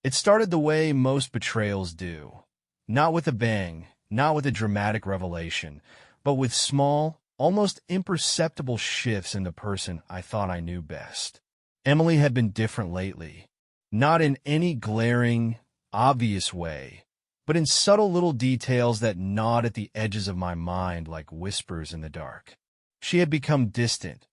It started the way most betrayals do. Not with a bang, not with a dramatic revelation, but with small, almost imperceptible shifts in the person I thought I knew best. Emily had been different lately. Not in any glaring, obvious way, but in subtle little details that gnawed at the edges of my mind like whispers in the dark. She had become distant,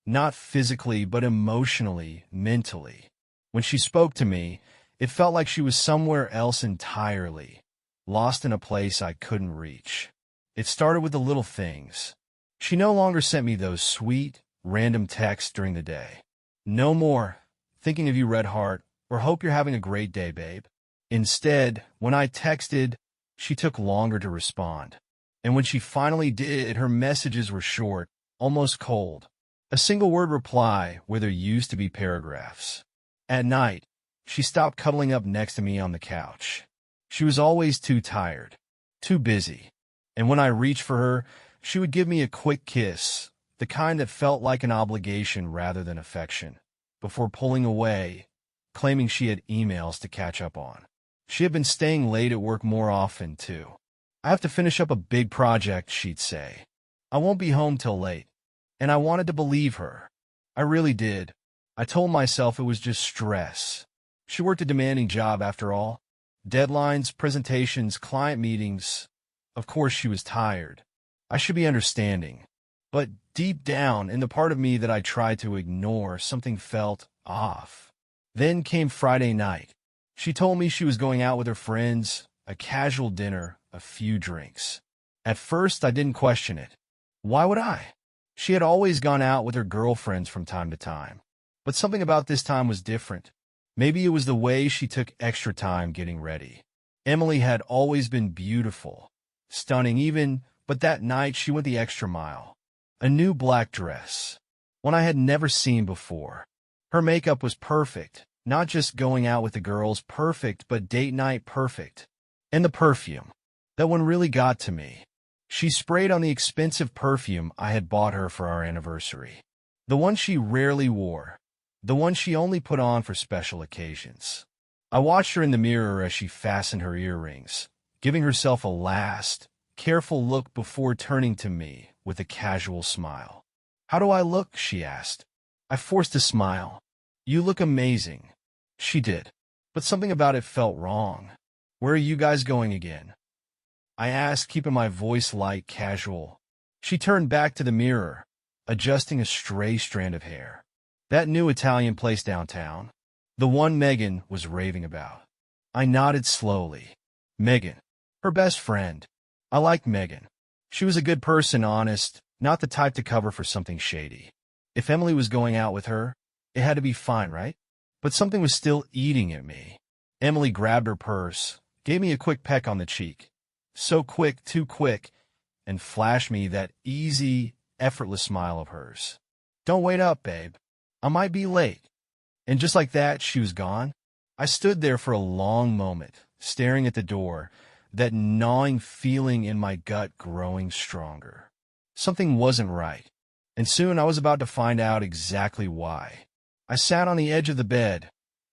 not physically, but emotionally, mentally. When she spoke to me, it felt like she was somewhere else entirely, lost in a place I couldn't reach. It started with the little things. She no longer sent me those sweet, random texts during the day. No more, thinking of you, red heart, or hope you're having a great day, babe. Instead, when I texted, she took longer to respond. And when she finally did, her messages were short, almost cold. A single word reply where there used to be paragraphs. At night, she stopped cuddling up next to me on the couch. She was always too tired, too busy. And when I reached for her, she would give me a quick kiss, the kind that felt like an obligation rather than affection, before pulling away, claiming she had emails to catch up on. She had been staying late at work more often, too. I have to finish up a big project, she'd say. I won't be home till late. And I wanted to believe her. I really did. I told myself it was just stress. She worked a demanding job after all. Deadlines, presentations, client meetings. Of course she was tired. I should be understanding. But deep down, in the part of me that I tried to ignore, something felt off. Then came Friday night. She told me she was going out with her friends, a casual dinner, a few drinks. At first, I didn't question it. Why would I? She had always gone out with her girlfriends from time to time. But something about this time was different. Maybe it was the way she took extra time getting ready. Emily had always been beautiful, stunning even, but that night she went the extra mile. A new black dress, one I had never seen before. Her makeup was perfect, not just going out with the girls perfect, but date night perfect. And the perfume, that one really got to me. She sprayed on the expensive perfume I had bought her for our anniversary. The one she rarely wore. The one she only put on for special occasions. I watched her in the mirror as she fastened her earrings, giving herself a last, careful look before turning to me with a casual smile. "How do I look?" she asked. I forced a smile. "You look amazing." She did. But something about it felt wrong. "Where are you guys going again?" I asked, keeping my voice light, casual. She turned back to the mirror, adjusting a stray strand of hair. "That new Italian place downtown. The one Megan was raving about." I nodded slowly. Megan. Her best friend. I liked Megan. She was a good person, honest, not the type to cover for something shady. If Emily was going out with her, it had to be fine, right? But something was still eating at me. Emily grabbed her purse, gave me a quick peck on the cheek. So quick, too quick, and flashed me that easy, effortless smile of hers. "Don't wait up, babe. I might be late." And just like that, she was gone. I stood there for a long moment, staring at the door, that gnawing feeling in my gut growing stronger. Something wasn't right, and soon I was about to find out exactly why. I sat on the edge of the bed,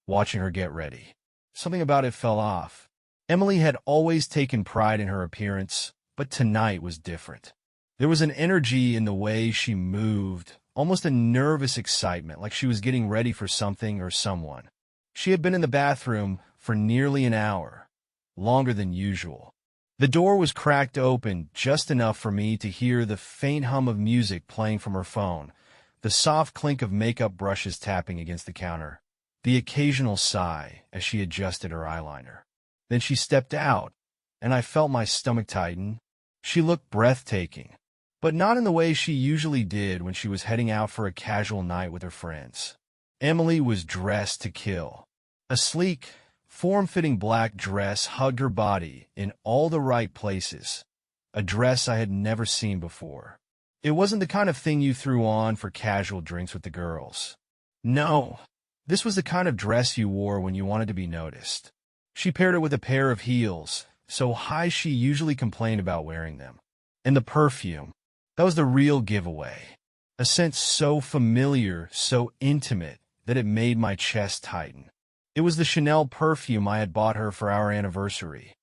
watching her get ready. Something about it fell off. Emily had always taken pride in her appearance, but tonight was different. There was an energy in the way she moved, almost a nervous excitement, like she was getting ready for something or someone. She had been in the bathroom for nearly an hour, longer than usual. The door was cracked open just enough for me to hear the faint hum of music playing from her phone, the soft clink of makeup brushes tapping against the counter, the occasional sigh as she adjusted her eyeliner. Then she stepped out, and I felt my stomach tighten. She looked breathtaking, but not in the way she usually did when she was heading out for a casual night with her friends. Emily was dressed to kill. A sleek, form-fitting black dress hugged her body in all the right places, a dress I had never seen before. It wasn't the kind of thing you threw on for casual drinks with the girls. No, this was the kind of dress you wore when you wanted to be noticed. She paired it with a pair of heels, so high she usually complained about wearing them. And the perfume, that was the real giveaway. A scent so familiar, so intimate, that it made my chest tighten. It was the Chanel perfume I had bought her for our anniversary,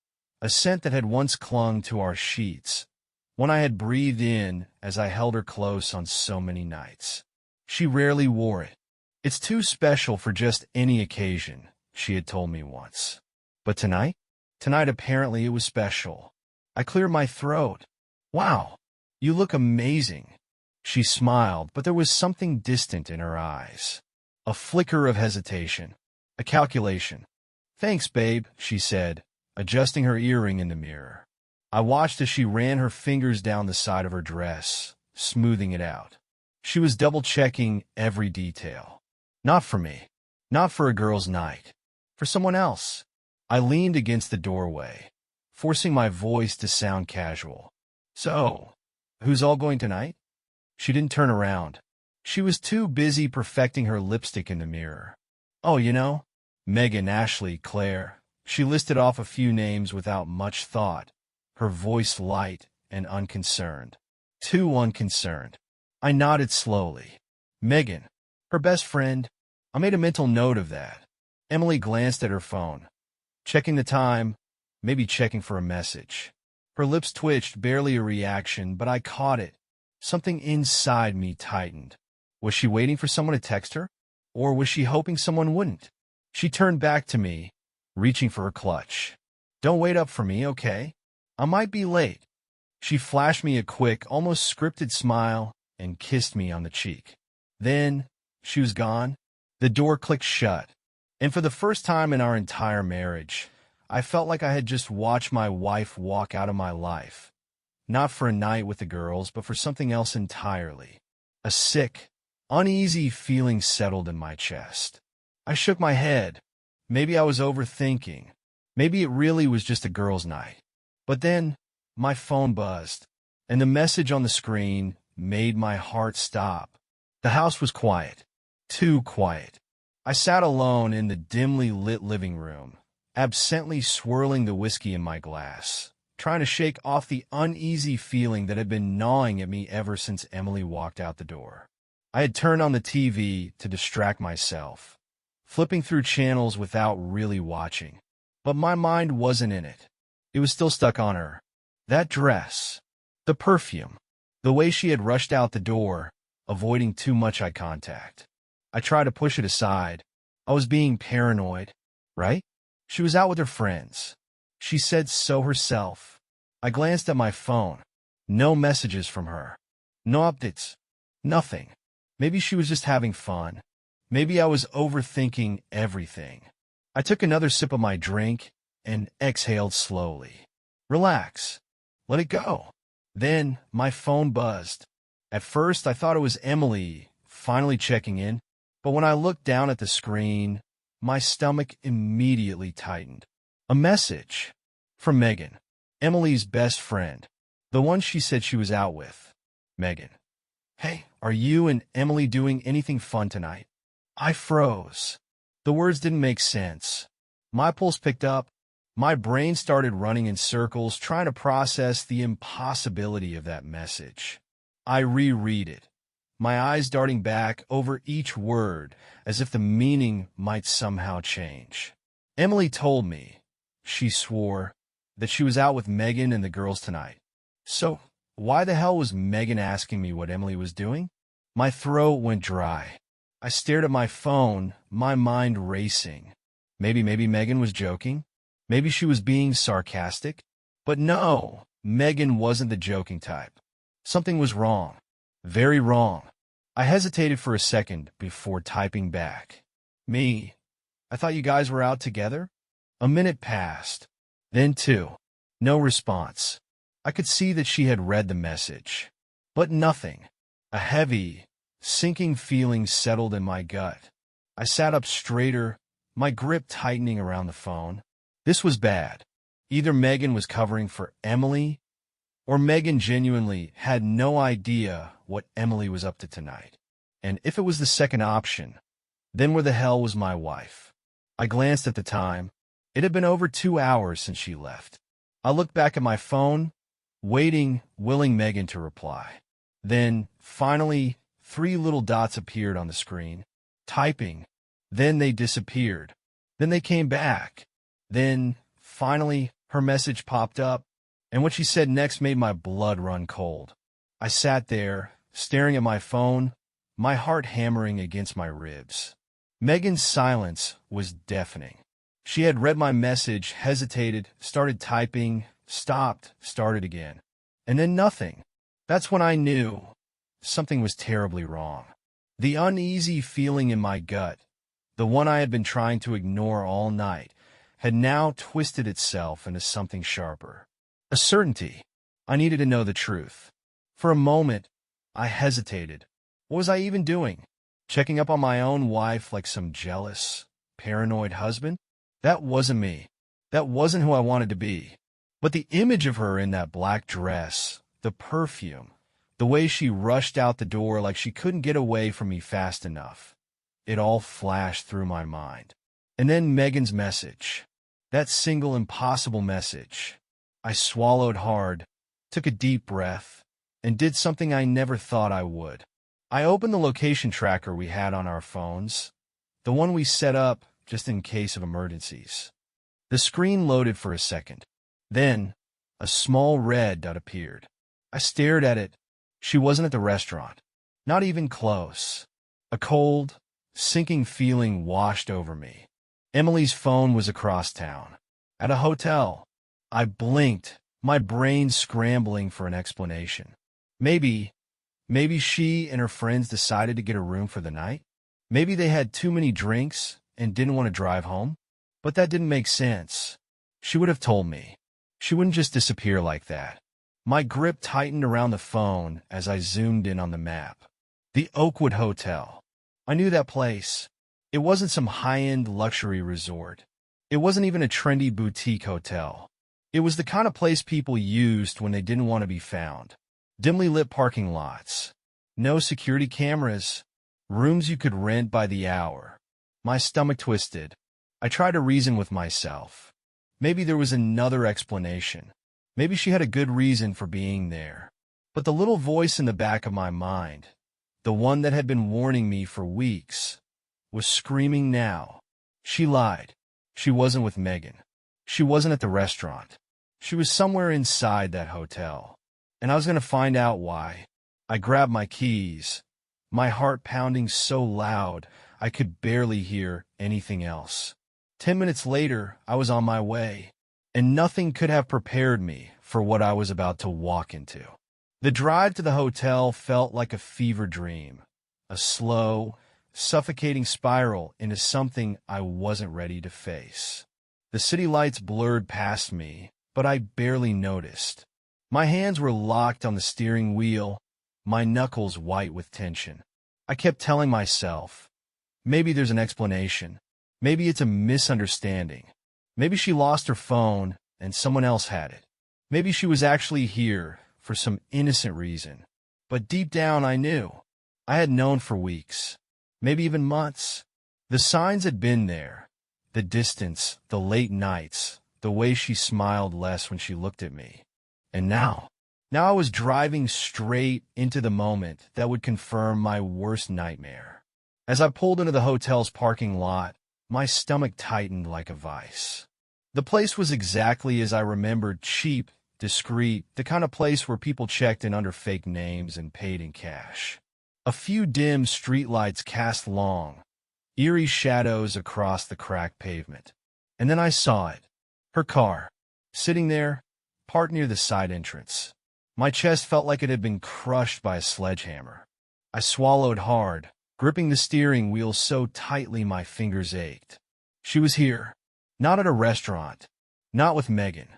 a scent that had once clung to our sheets, one I had breathed in as I held her close on so many nights. She rarely wore it. It's too special for just any occasion, she had told me once. But tonight? Tonight apparently it was special. I cleared my throat. Wow, you look amazing. She smiled, but there was something distant in her eyes. A flicker of hesitation, a calculation. Thanks, babe, she said, adjusting her earring in the mirror. I watched as she ran her fingers down the side of her dress, smoothing it out. She was double-checking every detail. Not for me. Not for a girl's night. For someone else. I leaned against the doorway, forcing my voice to sound casual. So, who's all going tonight? She didn't turn around. She was too busy perfecting her lipstick in the mirror. Oh, you know, Megan, Ashley, Claire. She listed off a few names without much thought, her voice light and unconcerned. Too unconcerned. I nodded slowly. Megan, her best friend. I made a mental note of that. Emily glanced at her phone, checking the time, maybe checking for a message. Her lips twitched, barely a reaction, but I caught it. Something inside me tightened. Was she waiting for someone to text her? Or was she hoping someone wouldn't? She turned back to me, reaching for her clutch. Don't wait up for me, okay? I might be late. She flashed me a quick, almost scripted smile and kissed me on the cheek. Then, she was gone. The door clicked shut. And for the first time in our entire marriage, I felt like I had just watched my wife walk out of my life. Not for a night with the girls, but for something else entirely. A sick, uneasy feeling settled in my chest. I shook my head. Maybe I was overthinking. Maybe it really was just a girls' night. But then, my phone buzzed, and the message on the screen made my heart stop. The house was quiet. Too quiet. I sat alone in the dimly lit living room, absently swirling the whiskey in my glass, trying to shake off the uneasy feeling that had been gnawing at me ever since Emily walked out the door. I had turned on the TV to distract myself, flipping through channels without really watching. But my mind wasn't in it. It was still stuck on her. That dress, the perfume, the way she had rushed out the door, avoiding too much eye contact. I tried to push it aside. I was being paranoid, right? She was out with her friends. She said so herself. I glanced at my phone. No messages from her. No updates. Nothing. Maybe she was just having fun. Maybe I was overthinking everything. I took another sip of my drink and exhaled slowly. Relax. Let it go. Then my phone buzzed. At first, I thought it was Emily finally checking in, but when I looked down at the screen, my stomach immediately tightened. A message from Megan, Emily's best friend, the one she said she was out with. Megan, hey, are you and Emily doing anything fun tonight? I froze. The words didn't make sense. My pulse picked up. My brain started running in circles, trying to process the impossibility of that message. I reread it, my eyes darting back over each word as if the meaning might somehow change. Emily told me, she swore, that she was out with Megan and the girls tonight. So, why the hell was Megan asking me what Emily was doing? My throat went dry. I stared at my phone, my mind racing. Maybe Megan was joking. Maybe she was being sarcastic. But no, Megan wasn't the joking type. Something was wrong. Very wrong. I hesitated for a second before typing back. Me? I thought you guys were out together? A minute passed. Then two. No response. I could see that she had read the message. But nothing. A heavy, sinking feeling settled in my gut. I sat up straighter, my grip tightening around the phone. This was bad. Either Megan was covering for Emily, or Megan genuinely had no idea what Emily was up to tonight. And if it was the second option, then where the hell was my wife? I glanced at the time. It had been over 2 hours since she left. I looked back at my phone, waiting, willing Megan to reply. Then, finally, 3 little dots appeared on the screen. Typing. Then they disappeared. Then they came back. Then, finally, her message popped up, and what she said next made my blood run cold. I sat there, staring at my phone, my heart hammering against my ribs. Megan's silence was deafening. She had read my message, hesitated, started typing, stopped, started again. And then nothing. That's when I knew something was terribly wrong. The uneasy feeling in my gut, the one I had been trying to ignore all night, had now twisted itself into something sharper. A certainty. I needed to know the truth. For a moment, I hesitated. What was I even doing? Checking up on my own wife like some jealous, paranoid husband? That wasn't me. That wasn't who I wanted to be. But the image of her in that black dress, the perfume, the way she rushed out the door like she couldn't get away from me fast enough, it all flashed through my mind. And then Megan's message. That single impossible message. I swallowed hard, took a deep breath, and did something I never thought I would. I opened the location tracker we had on our phones, the one we set up just in case of emergencies. The screen loaded for a second. Then, a small red dot appeared. I stared at it. She wasn't at the restaurant. Not even close. A cold, sinking feeling washed over me. Emily's phone was across town. At a hotel. I blinked, my brain scrambling for an explanation. Maybe she and her friends decided to get a room for the night. Maybe they had too many drinks and didn't want to drive home. But that didn't make sense. She would have told me. She wouldn't just disappear like that. My grip tightened around the phone as I zoomed in on the map. The Oakwood Hotel. I knew that place. It wasn't some high-end luxury resort. It wasn't even a trendy boutique hotel. It was the kind of place people used when they didn't want to be found. Dimly lit parking lots. No security cameras. Rooms you could rent by the hour. My stomach twisted. I tried to reason with myself. Maybe there was another explanation. Maybe she had a good reason for being there. But the little voice in the back of my mind, the one that had been warning me for weeks, was screaming now. She lied. She wasn't with Megan. She wasn't at the restaurant. She was somewhere inside that hotel. And I was going to find out why. I grabbed my keys, my heart pounding so loud I could barely hear anything else. 10 minutes later, I was on my way, and nothing could have prepared me for what I was about to walk into. The drive to the hotel felt like a fever dream, a slow, suffocating spiral into something I wasn't ready to face. The city lights blurred past me, but I barely noticed. My hands were locked on the steering wheel, my knuckles white with tension. I kept telling myself, maybe there's an explanation. Maybe it's a misunderstanding. Maybe she lost her phone and someone else had it. Maybe she was actually here for some innocent reason. But deep down I knew. I had known for weeks, maybe even months. The signs had been there. The distance, the late nights, the way she smiled less when she looked at me. And now I was driving straight into the moment that would confirm my worst nightmare. As I pulled into the hotel's parking lot, my stomach tightened like a vice. The place was exactly as I remembered, cheap, discreet, the kind of place where people checked in under fake names and paid in cash. A few dim streetlights cast long, eerie shadows across the cracked pavement. And then I saw it. Her car, sitting there, parked near the side entrance. My chest felt like it had been crushed by a sledgehammer. I swallowed hard, gripping the steering wheel so tightly my fingers ached. She was here. Not at a restaurant. Not with Megan.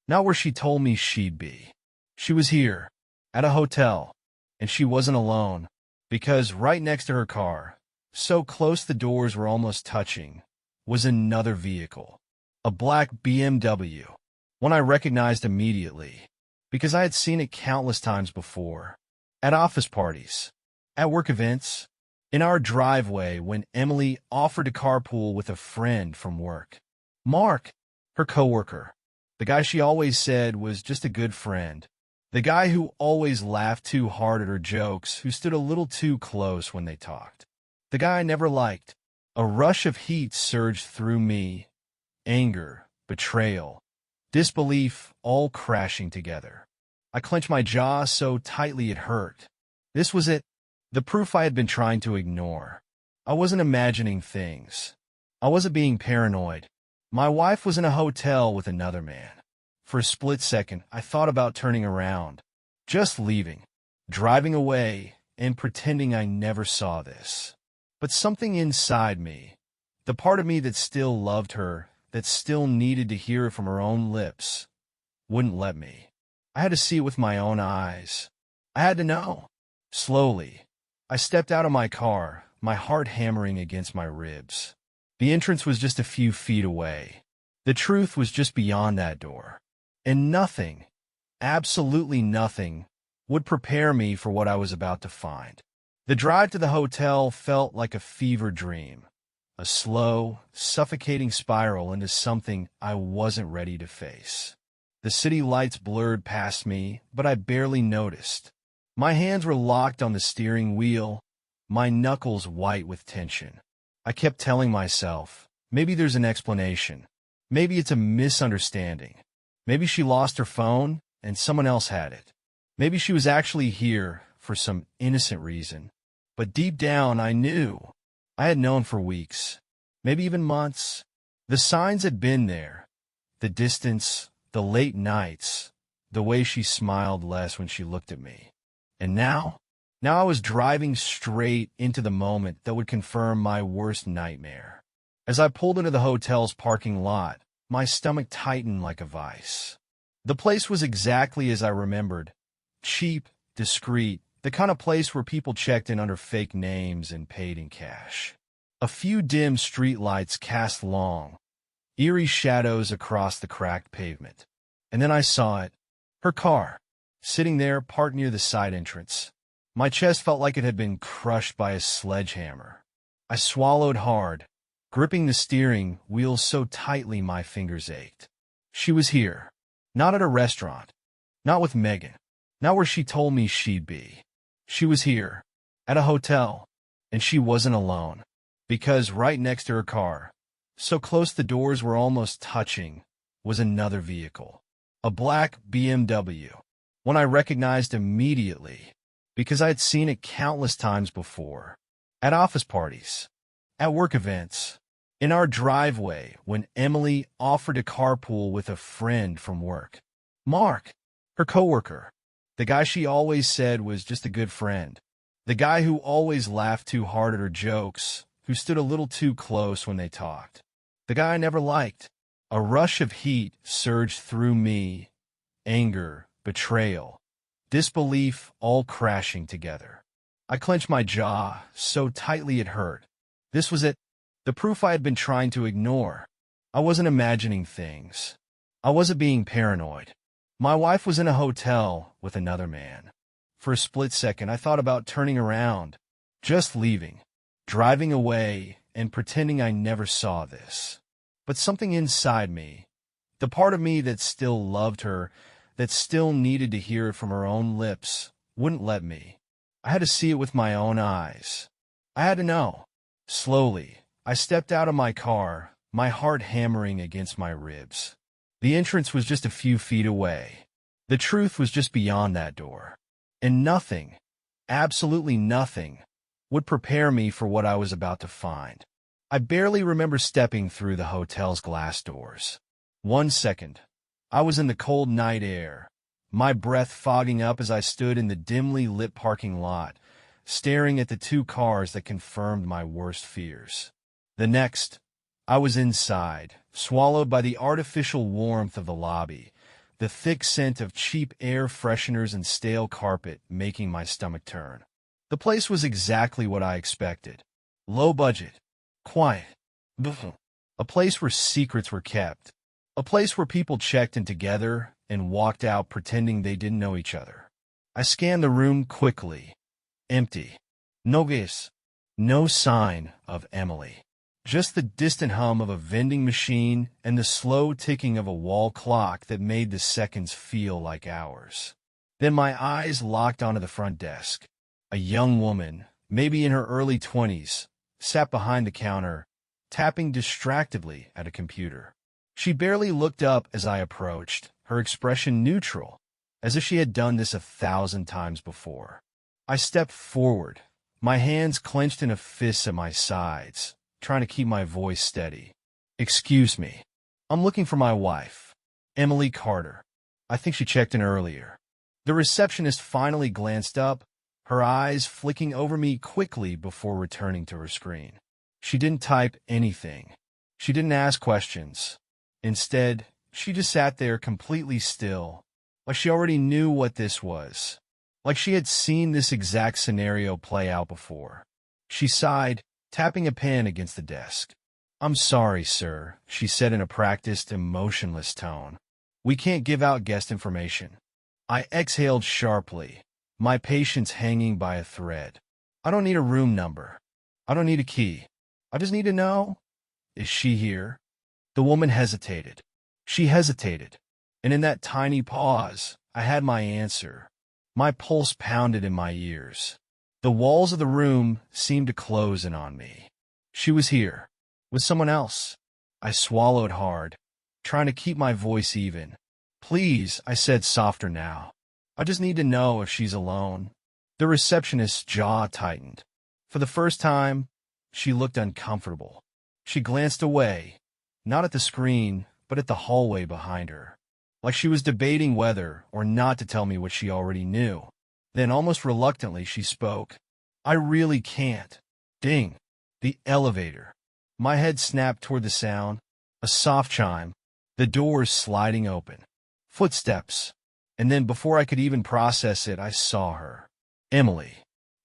Not where she told me she'd be. She was here. At a hotel. And she wasn't alone. Because right next to her car, so close the doors were almost touching, was another vehicle. A black BMW. One I recognized immediately. Because I had seen it countless times before. At office parties. At work events. In our driveway when Emily offered to carpool with a friend from work. Mark, her coworker. The guy she always said was just a good friend. The guy who always laughed too hard at her jokes, who stood a little too close when they talked. The guy I never liked. A rush of heat surged through me, anger, betrayal, disbelief, all crashing together. I clenched my jaw so tightly it hurt. This was it, the proof I had been trying to ignore. I wasn't imagining things. I wasn't being paranoid. My wife was in a hotel with another man. For a split second, I thought about turning around, just leaving, driving away, and pretending I never saw this. But something inside me, the part of me that still loved her, that still needed to hear it from her own lips, wouldn't let me. I had to see it with my own eyes. I had to know. Slowly, I stepped out of my car, my heart hammering against my ribs. The entrance was just a few feet away. The truth was just beyond that door. And nothing, absolutely nothing, would prepare me for what I was about to find. The drive to the hotel felt like a fever dream, a slow, suffocating spiral into something I wasn't ready to face. The city lights blurred past me, but I barely noticed. My hands were locked on the steering wheel, my knuckles white with tension. I kept telling myself, maybe there's an explanation. Maybe it's a misunderstanding. Maybe she lost her phone and someone else had it. Maybe she was actually here for some innocent reason. But deep down, I knew. I had known for weeks, maybe even months. The signs had been there. The distance, the late nights, the way she smiled less when she looked at me. And now I was driving straight into the moment that would confirm my worst nightmare. As I pulled into the hotel's parking lot, my stomach tightened like a vice. The place was exactly as I remembered. Cheap, discreet, the kind of place where people checked in under fake names and paid in cash. A few dim streetlights cast long, eerie shadows across the cracked pavement. And then I saw it, her car, sitting there parked near the side entrance. My chest felt like it had been crushed by a sledgehammer. I swallowed hard, gripping the steering wheel so tightly my fingers ached. She was here, not at a restaurant, not with Megan, not where she told me she'd be. She was here, at a hotel, and she wasn't alone, because right next to her car, so close the doors were almost touching, was another vehicle, a black BMW, one I recognized immediately, because I had seen it countless times before, at office parties, at work events, in our driveway when Emily offered to carpool with a friend from work. Mark, her coworker, the guy she always said was just a good friend, the guy who always laughed too hard at her jokes, who stood a little too close when they talked, the guy I never liked. A rush of heat surged through me, anger, betrayal, disbelief, all crashing together. I clenched my jaw so tightly it hurt. This was it, the proof I had been trying to ignore. I wasn't imagining things. I wasn't being paranoid. My wife was in a hotel with another man. For a split second, I thought about turning around, just leaving, driving away, and pretending I never saw this. But something inside me, the part of me that still loved her, that still needed to hear it from her own lips, wouldn't let me. I had to see it with my own eyes. I had to know. Slowly, I stepped out of my car, my heart hammering against my ribs. The entrance was just a few feet away. The truth was just beyond that door. And nothing, absolutely nothing, would prepare me for what I was about to find. I barely remember stepping through the hotel's glass doors. 1 second, I was in the cold night air, my breath fogging up as I stood in the dimly lit parking lot, staring at the two cars that confirmed my worst fears. The next, I was inside, swallowed by the artificial warmth of the lobby, the thick scent of cheap air fresheners and stale carpet making my stomach turn. The place was exactly what I expected. Low budget, quiet, a place where secrets were kept, a place where people checked in together and walked out pretending they didn't know each other. I scanned the room quickly. Empty. No guess. No sign of Emily. Just the distant hum of a vending machine and the slow ticking of a wall clock that made the seconds feel like hours. Then my eyes locked onto the front desk. A young woman, maybe in her early 20s, sat behind the counter, tapping distractedly at a computer. She barely looked up as I approached, her expression neutral, as if she had done this 1,000 times before. I stepped forward, my hands clenched in a fist at my sides, trying to keep my voice steady. "Excuse me. I'm looking for my wife, Emily Carter. I think she checked in earlier." The receptionist finally glanced up, her eyes flicking over me quickly before returning to her screen. She didn't type anything. She didn't ask questions. Instead, she just sat there completely still, like she already knew what this was, like she had seen this exact scenario play out before. She sighed, tapping a pen against the desk. "I'm sorry, sir," she said in a practiced, emotionless tone. "We can't give out guest information." I exhaled sharply, my patience hanging by a thread. "I don't need a room number. I don't need a key. I just need to know, is she here?" The woman hesitated. She hesitated, and in that tiny pause, I had my answer. My pulse pounded in my ears. The walls of the room seemed to close in on me. She was here, with someone else. I swallowed hard, trying to keep my voice even. "Please," I said softer now. "I just need to know if she's alone." The receptionist's jaw tightened. For the first time, she looked uncomfortable. She glanced away, not at the screen, but at the hallway behind her, like she was debating whether or not to tell me what she already knew. Then, almost reluctantly, she spoke. "I really can't." Ding! The elevator. My head snapped toward the sound. A soft chime. The doors sliding open. Footsteps. And then, before I could even process it, I saw her. Emily.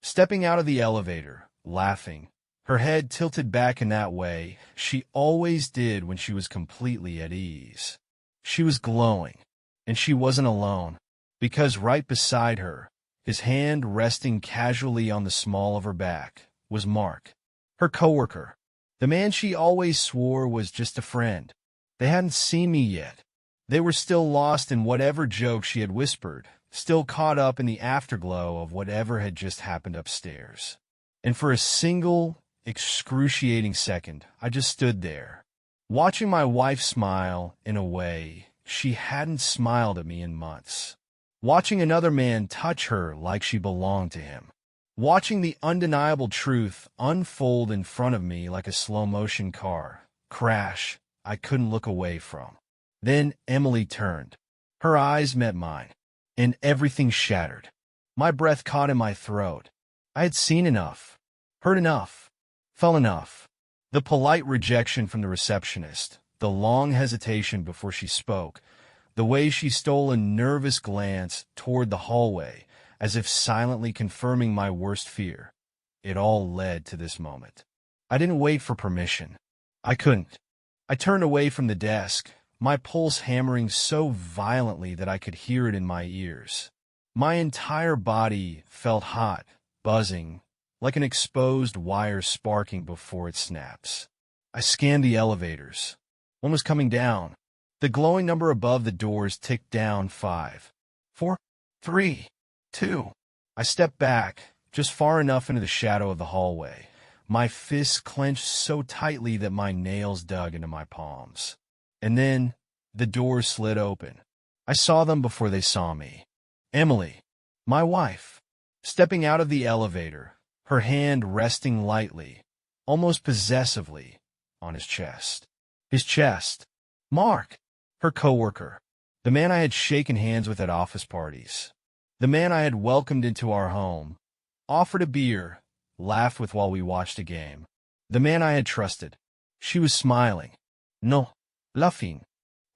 Stepping out of the elevator, laughing. Her head tilted back in that way she always did when she was completely at ease. She was glowing, and she wasn't alone, because right beside her, his hand resting casually on the small of her back, was Mark, her coworker, the man she always swore was just a friend. They hadn't seen me yet. They were still lost in whatever joke she had whispered, still caught up in the afterglow of whatever had just happened upstairs. And for a single, excruciating second, I just stood there, watching my wife smile in a way she hadn't smiled at me in months, watching another man touch her like she belonged to him, watching the undeniable truth unfold in front of me like a slow-motion car crash I couldn't look away from. Then Emily turned. Her eyes met mine, and everything shattered. My breath caught in my throat. I had seen enough, heard enough, felt enough. The polite rejection from the receptionist, the long hesitation before she spoke, the way she stole a nervous glance toward the hallway, as if silently confirming my worst fear. It all led to this moment. I didn't wait for permission. I couldn't. I turned away from the desk, my pulse hammering so violently that I could hear it in my ears. My entire body felt hot, buzzing, like an exposed wire sparking before it snaps. I scanned the elevators. One was coming down. The glowing number above the doors ticked down 5, 4, 3, 2. I stepped back, just far enough into the shadow of the hallway, my fists clenched so tightly that my nails dug into my palms. And then, the doors slid open. I saw them before they saw me. Emily, my wife, stepping out of the elevator, her hand resting lightly, almost possessively, on his chest. His chest. Mark, her coworker, the man I had shaken hands with at office parties, the man I had welcomed into our home, offered a beer, laughed with while we watched a game, the man I had trusted. She was smiling. No, laughing.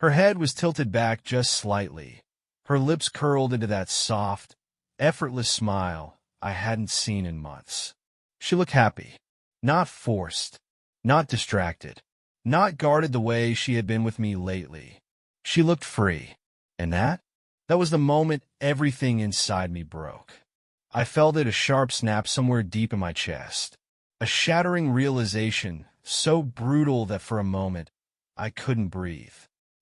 Her head was tilted back just slightly, her lips curled into that soft, effortless smile I hadn't seen in months. She looked happy, not forced, not distracted, not guarded the way she had been with me lately. She looked free, and that was the moment everything inside me broke. I felt it, a sharp snap somewhere deep in my chest, a shattering realization so brutal that for a moment I couldn't breathe.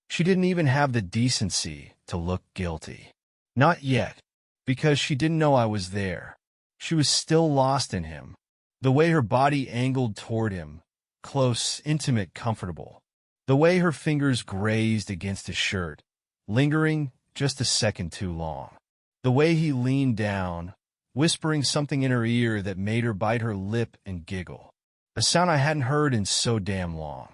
She didn't even have the decency to look guilty. Not yet, because she didn't know I was there. She was still lost in him. The way her body angled toward him, close, intimate, comfortable. The way her fingers grazed against his shirt, lingering just a second too long. The way he leaned down, whispering something in her ear that made her bite her lip and giggle. A sound I hadn't heard in so damn long.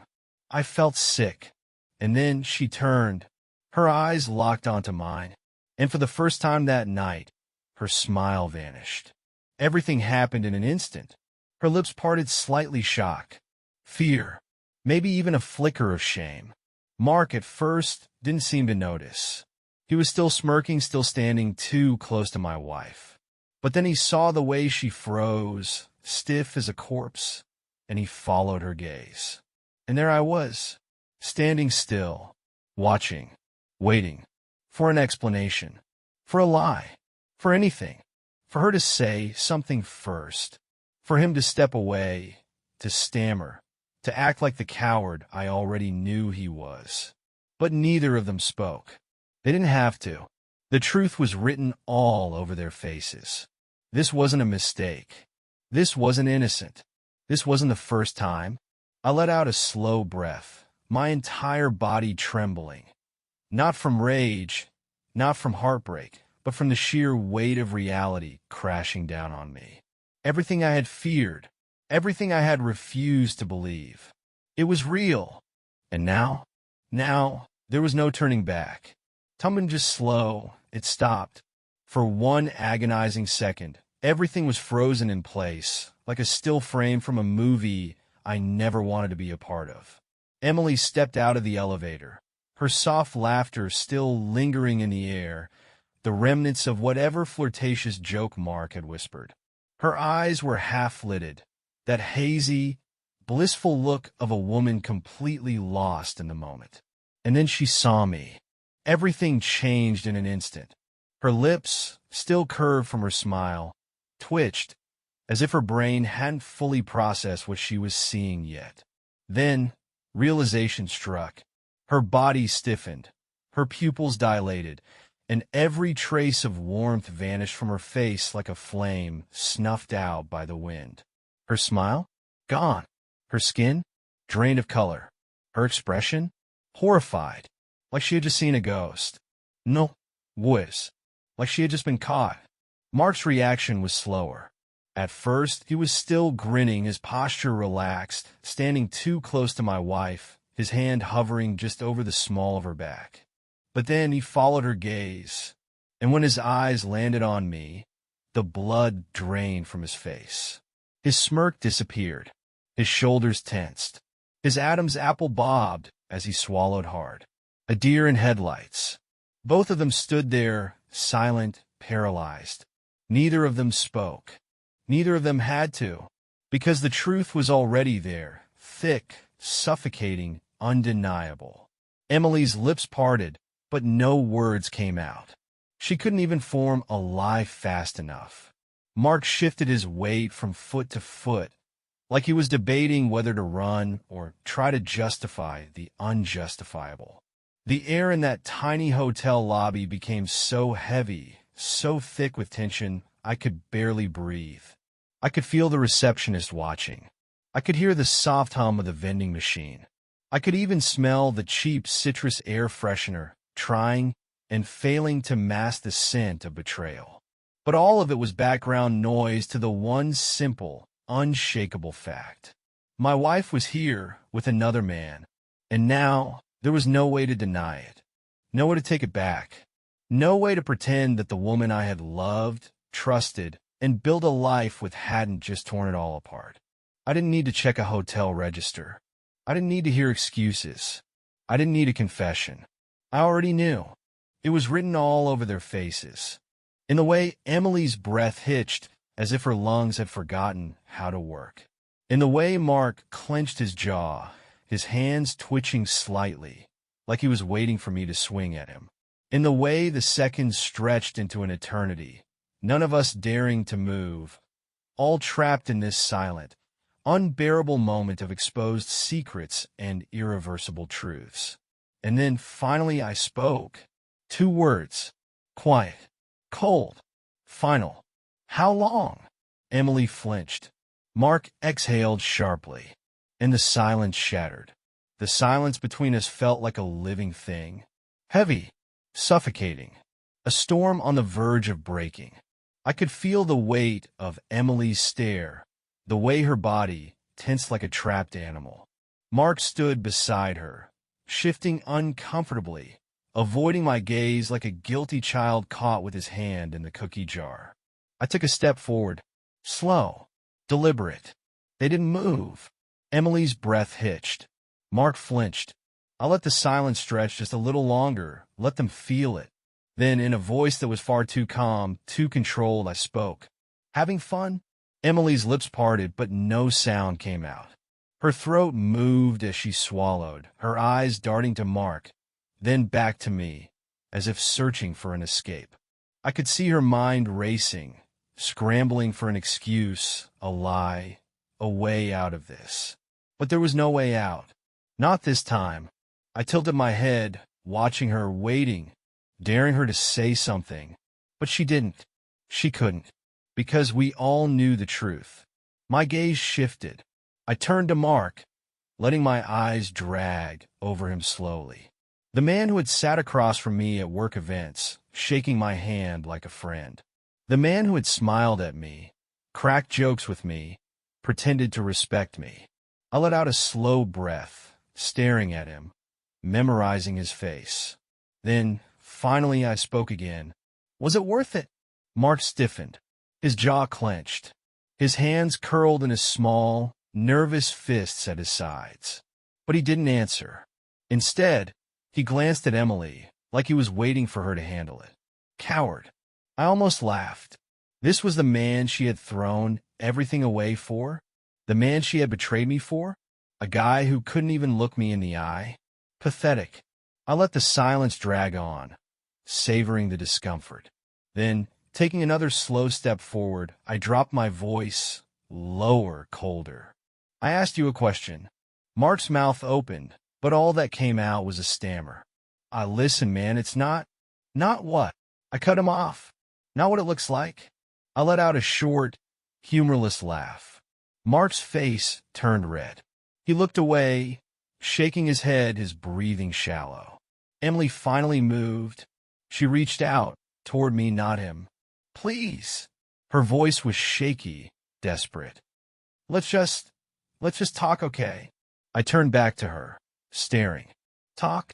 I felt sick. And then she turned. Her eyes locked onto mine. And for the first time that night, her smile vanished. Everything happened in an instant. Her lips parted slightly, shock, fear, maybe even a flicker of shame. Mark, at first, didn't seem to notice. He was still smirking, still standing too close to my wife. But then he saw the way she froze, stiff as a corpse, and he followed her gaze. And there I was, standing still, watching, waiting, for an explanation, for a lie, for anything, for her to say something first, for him to step away, to stammer, to act like the coward I already knew he was. But neither of them spoke. They didn't have to. The truth was written all over their faces. This wasn't a mistake. This wasn't innocent. This wasn't the first time. I let out a slow breath, my entire body trembling. Not from rage, not from heartbreak, but from the sheer weight of reality crashing down on me. Everything I had feared, everything I had refused to believe. It was real. And now, there was no turning back. Tumbling just slow, it stopped. For one agonizing second, everything was frozen in place, like a still frame from a movie I never wanted to be a part of. Emily stepped out of the elevator, her soft laughter still lingering in the air, the remnants of whatever flirtatious joke Mark had whispered. Her eyes were half-lidded, that hazy, blissful look of a woman completely lost in the moment. And then she saw me. Everything changed in an instant. Her lips, still curved from her smile, twitched, as if her brain hadn't fully processed what she was seeing yet. Then, realization struck. Her body stiffened, her pupils dilated, and every trace of warmth vanished from her face like a flame snuffed out by the wind. Her smile? Gone. Her skin? Drained of color. Her expression? Horrified, like she had just seen a ghost. No, was, like she had just been caught. Mark's reaction was slower. At first, he was still grinning, his posture relaxed, standing too close to my wife, his hand hovering just over the small of her back. But then he followed her gaze, and when his eyes landed on me, the blood drained from his face. His smirk disappeared, his shoulders tensed, his Adam's apple bobbed as he swallowed hard. A deer in headlights. Both of them stood there, silent, paralyzed. Neither of them spoke. Neither of them had to, because the truth was already there, thick, suffocating, undeniable. Emily's lips parted, but no words came out. She couldn't even form a lie fast enough. Mark shifted his weight from foot to foot, like he was debating whether to run or try to justify the unjustifiable. The air in that tiny hotel lobby became so heavy, so thick with tension, I could barely breathe. I could feel the receptionist watching. I could hear the soft hum of the vending machine. I could even smell the cheap citrus air freshener, trying and failing to mask the scent of betrayal. But all of it was background noise to the one simple, unshakable fact. My wife was here with another man, and now there was no way to deny it, no way to take it back, no way to pretend that the woman I had loved, trusted, and built a life with hadn't just torn it all apart. I didn't need to check a hotel register. I didn't need to hear excuses. I didn't need a confession. I already knew. It was written all over their faces. In the way Emily's breath hitched, as if her lungs had forgotten how to work. In the way Mark clenched his jaw, his hands twitching slightly, like he was waiting for me to swing at him. In the way the seconds stretched into an eternity, none of us daring to move, all trapped in this silent, unbearable moment of exposed secrets and irreversible truths. And then finally I spoke. 2 words. Quiet. Cold. Final. How long? Emily flinched. Mark exhaled sharply, and the silence shattered. The silence between us felt like a living thing. Heavy, suffocating. A storm on the verge of breaking. I could feel the weight of Emily's stare, the way her body tensed like a trapped animal. Mark stood beside her, shifting uncomfortably, avoiding my gaze like a guilty child caught with his hand in the cookie jar. I took a step forward, slow, deliberate. They didn't move. Emily's breath hitched. Mark flinched. I let the silence stretch just a little longer, let them feel it. Then, in a voice that was far too calm, too controlled, I spoke. Having fun? Emily's lips parted, but no sound came out. Her throat moved as she swallowed, her eyes darting to Mark, then back to me, as if searching for an escape. I could see her mind racing, scrambling for an excuse, a lie, a way out of this. But there was no way out. Not this time. I tilted my head, watching her, waiting, daring her to say something. But she didn't. She couldn't. Because we all knew the truth. My gaze shifted. I turned to Mark, letting my eyes drag over him slowly. The man who had sat across from me at work events, shaking my hand like a friend. The man who had smiled at me, cracked jokes with me, pretended to respect me. I let out a slow breath, staring at him, memorizing his face. Then, finally, I spoke again. Was it worth it? Mark stiffened. His jaw clenched. His hands curled in his small, nervous fists at his sides. But he didn't answer. Instead, he glanced at Emily, like he was waiting for her to handle it. Coward. I almost laughed. This was the man she had thrown everything away for? The man she had betrayed me for? A guy who couldn't even look me in the eye? Pathetic. I let the silence drag on, savoring the discomfort. Then, taking another slow step forward, I dropped my voice, lower, colder. I asked you a question. Mark's mouth opened, but all that came out was a stammer. Listen, man, it's not what? I cut him off. Not what it looks like. I let out a short, humorless laugh. Mark's face turned red. He looked away, shaking his head, his breathing shallow. Emily finally moved. She reached out, toward me, not him. Please. Her voice was shaky, desperate. Let's just talk, okay? I turned back to her, staring. Talk?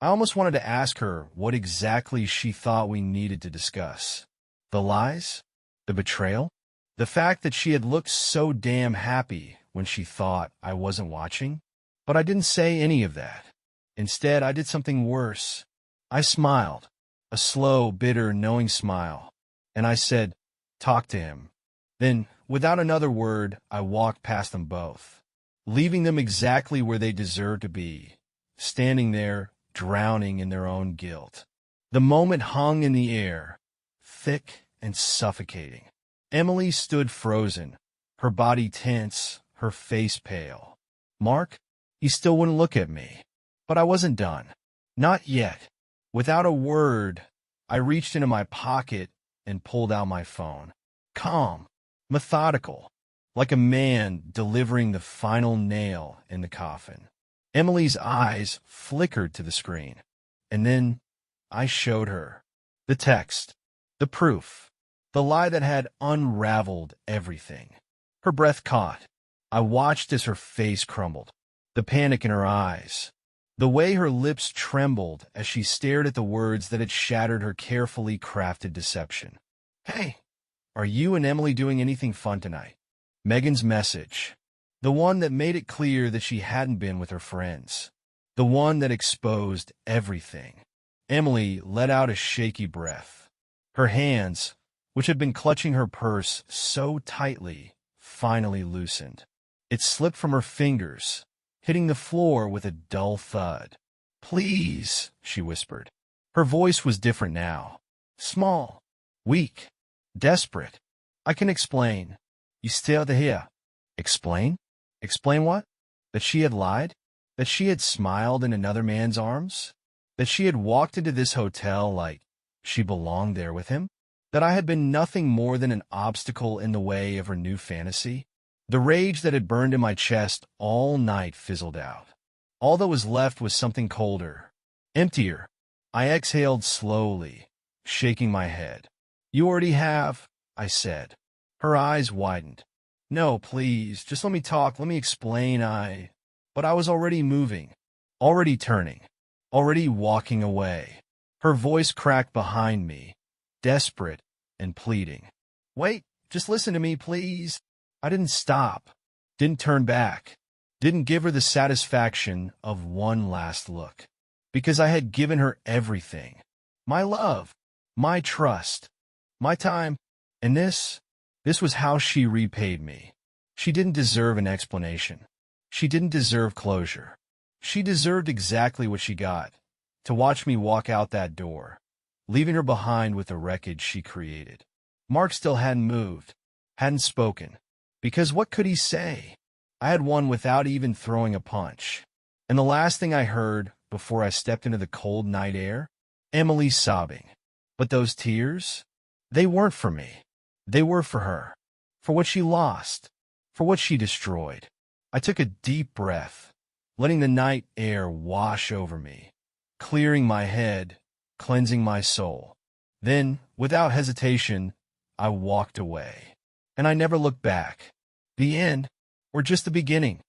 I almost wanted to ask her what exactly she thought we needed to discuss. The lies? The betrayal? The fact that she had looked so damn happy when she thought I wasn't watching? But I didn't say any of that. Instead, I did something worse. I smiled, a slow, bitter, knowing smile, and I said, talk to him. Then, without another word, I walked past them both, leaving them exactly where they deserved to be, standing there, drowning in their own guilt. The moment hung in the air, thick and suffocating. Emily stood frozen, her body tense, her face pale. Mark? He still wouldn't look at me. But I wasn't done. Not yet. Without a word, I reached into my pocket and pulled out my phone. Calm, methodical, like a man delivering the final nail in the coffin. Emily's eyes flickered to the screen, and then I showed her the text, the proof, the lie that had unraveled everything. Her breath caught. I watched as her face crumbled, the panic in her eyes, the way her lips trembled as she stared at the words that had shattered her carefully crafted deception. Hey, are you and Emily doing anything fun tonight? Megan's message. The one that made it clear that she hadn't been with her friends. The one that exposed everything. Emily let out a shaky breath. Her hands, which had been clutching her purse so tightly, finally loosened. It slipped from her fingers, hitting the floor with a dull thud. Please, she whispered. Her voice was different now. Small, weak, desperate. I can explain. You stay here. Explain? Explain what? That she had lied? That she had smiled in another man's arms? That she had walked into this hotel like she belonged there with him? that I had been nothing more than an obstacle in the way of her new fantasy. The rage that had burned in my chest all night fizzled out. All that was left was something colder, emptier. I exhaled slowly, shaking my head. "You already have," I said. Her eyes widened. "No, please, just let me talk, let me explain, But I was already moving, already turning, already walking away. Her voice cracked behind me, desperate and pleading. "Wait, just listen to me, please." I didn't stop, didn't turn back, didn't give her the satisfaction of one last look. Because I had given her everything. My love, my trust, my time, and this was how she repaid me. She didn't deserve an explanation. She didn't deserve closure. She deserved exactly what she got, to watch me walk out that door, leaving her behind with the wreckage she created. Mark still hadn't moved, hadn't spoken, because what could he say? I had won without even throwing a punch. And the last thing I heard before I stepped into the cold night air, Emily sobbing. But those tears, they weren't for me. They were for her, for what she lost, for what she destroyed. I took a deep breath, letting the night air wash over me, clearing my head, cleansing my soul. Then, without hesitation, I walked away. And I never looked back. The end, or just the beginning.